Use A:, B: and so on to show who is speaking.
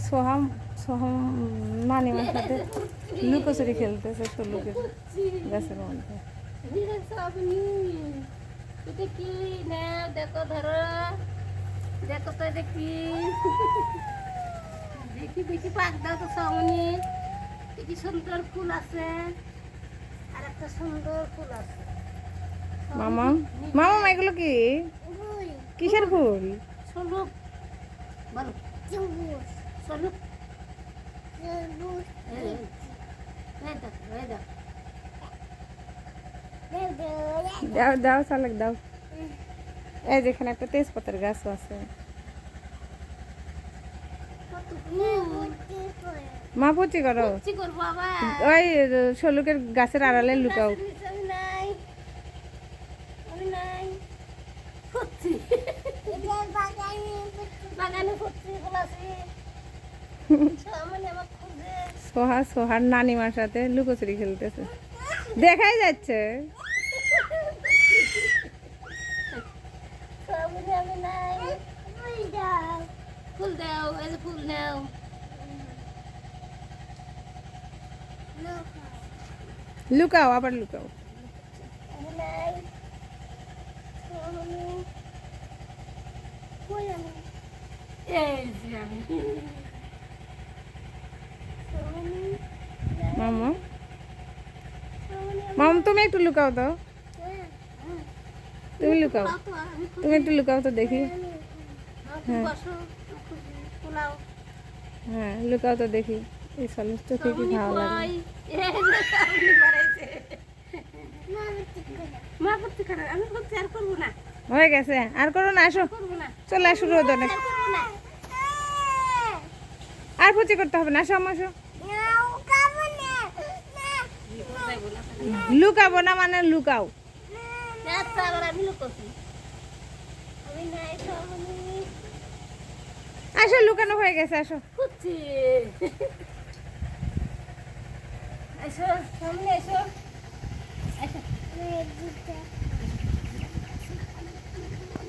A: সোহাম সোহাম নানিমার সাথে লুকোচুরি খেলতেছে শোলুকের গাছের মধ্যে।
B: এটা কি না দেখো, ধরো দেখো তো, এটা কি? দেখি দেখি পাক দাও তো সামনে। কি সুন্দর ফুল আছে, আর একটা সুন্দর ফুল আছে।
A: মামা মামা এগুলো কি কিসের ফুল?
B: সলুক বলো, সলুক।
A: দাও দাও চালাক দাও। এই যেখানে একটা তেজপাতার গাছ আছে। মা পুচি করো, ওই শোলুকের গাছের আড়ালে লুকাও। সোহা সোহার নানিমার সাথে লুকোচুরি খেলতেছে, দেখাই যাচ্ছে।
B: ফুল দাও, এই যে ফুল নাও।
A: লুকাও, আবার লুকাও। মামা মাম তুমি একটু লুকাও তো, তুমি লুকাও, তুমি একটু লুকাও তো দেখি। হ্যাঁ লুকাও তো দেখি। এই সলের চোখে কি ভালো লাগে। হয়ে গেছে, আর করো না, আসো চলে আসো রোদ অনেক। আর ফুচি করতে হবে না, আসো আম্মা, আসো। লুকাবো না মানে লুকাও। আসো লুকানো হয়ে গেছে, আসো।
B: এসো সামনে, এসো।